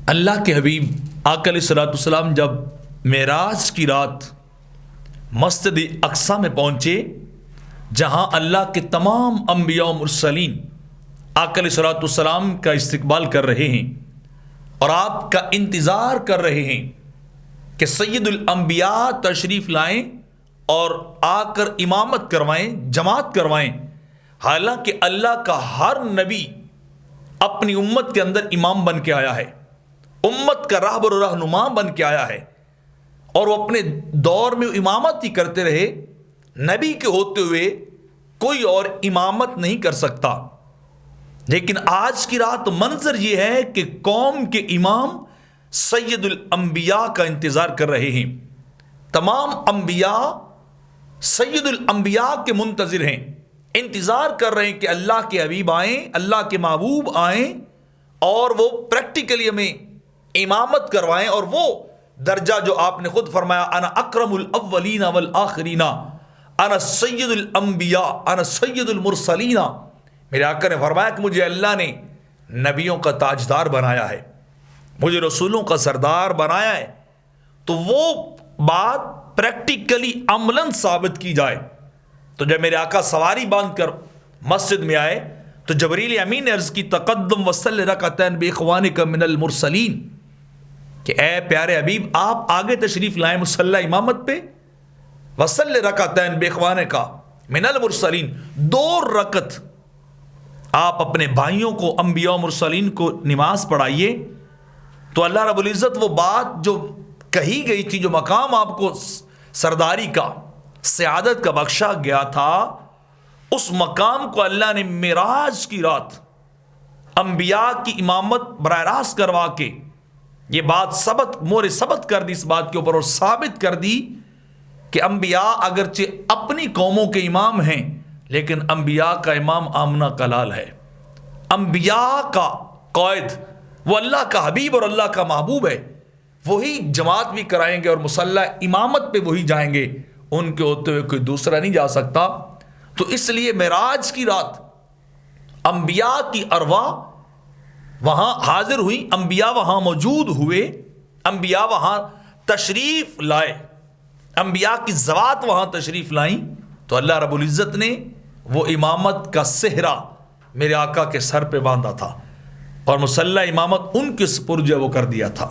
اللہ کے حبیب آقا علیہ الصلوۃ والسلام جب معراج کی رات مسجد اقصیٰ میں پہنچے، جہاں اللہ کے تمام انبیاء و مرسلین آقا علیہ الصلوۃ والسلام کا استقبال کر رہے ہیں اور آپ کا انتظار کر رہے ہیں کہ سید الانبیاء تشریف لائیں اور آ کر امامت کروائیں، جماعت کروائیں۔ حالانکہ اللہ کا ہر نبی اپنی امت کے اندر امام بن کے آیا ہے، امت کا راہبر و رہنما بن کے آیا ہے، اور وہ اپنے دور میں امامت ہی کرتے رہے۔ نبی کے ہوتے ہوئے کوئی اور امامت نہیں کر سکتا۔ لیکن آج کی رات منظر یہ ہے کہ قوم کے امام سید الانبیاء کا انتظار کر رہے ہیں۔ تمام انبیاء سید الانبیاء کے منتظر ہیں، انتظار کر رہے ہیں کہ اللہ کے حبیب آئیں، اللہ کے محبوب آئیں اور وہ پریکٹیکلی ہمیں امامت کروائیں۔ اور وہ درجہ جو آپ نے خود فرمایا، انا اکرم الاولین والآخرین، انا سید الانبیاء، انا سید المرسلین۔ میرے آقا نے فرمایا کہ مجھے اللہ نے نبیوں کا تاجدار بنایا ہے، مجھے رسولوں کا سردار بنایا ہے۔ تو وہ بات پریکٹیکلی عملاً ثابت کی جائے۔ تو جب میرے آقا سواری باندھ کر مسجد میں آئے تو جبریل امین نے عرض کی، تقدم وصلی رکعتین باخوانک من المرسلین، کہ اے پیارے حبیب آپ آگے تشریف لائیں مصلی امامت پہ، وصلی رکعتین باخوانک من المرسلین، 2 رکعت آپ اپنے بھائیوں کو، انبیاء و مرسلین کو نماز پڑھائیے۔ تو اللہ رب العزت وہ بات جو کہی گئی تھی، جو مقام آپ کو سرداری کا، سعادت کا بخشا گیا تھا، اس مقام کو اللہ نے معراج کی رات انبیاء کی امامت براہ راست کروا کے یہ بات مور ثبت کر دی اس بات کے اوپر، اور ثابت کر دی کہ انبیاء اگرچہ اپنی قوموں کے امام ہیں، لیکن انبیاء کا امام آمنہ کا لال ہے، انبیاء کا قائد وہ اللہ کا حبیب اور اللہ کا محبوب ہے۔ وہی جماعت بھی کرائیں گے اور مصلی امامت پہ وہی جائیں گے، ان کے ہوتے ہوئے کوئی دوسرا نہیں جا سکتا۔ تو اس لیے معراج کی رات انبیاء کی ارواح وہاں حاضر ہوئی، انبیاء وہاں موجود ہوئے، انبیاء وہاں تشریف لائے، انبیاء کی ذوات وہاں تشریف لائیں۔ تو اللہ رب العزت نے وہ امامت کا صحرا میرے آقا کے سر پہ باندھا تھا اور مصلی امامت ان کے سپرد وہ کر دیا تھا۔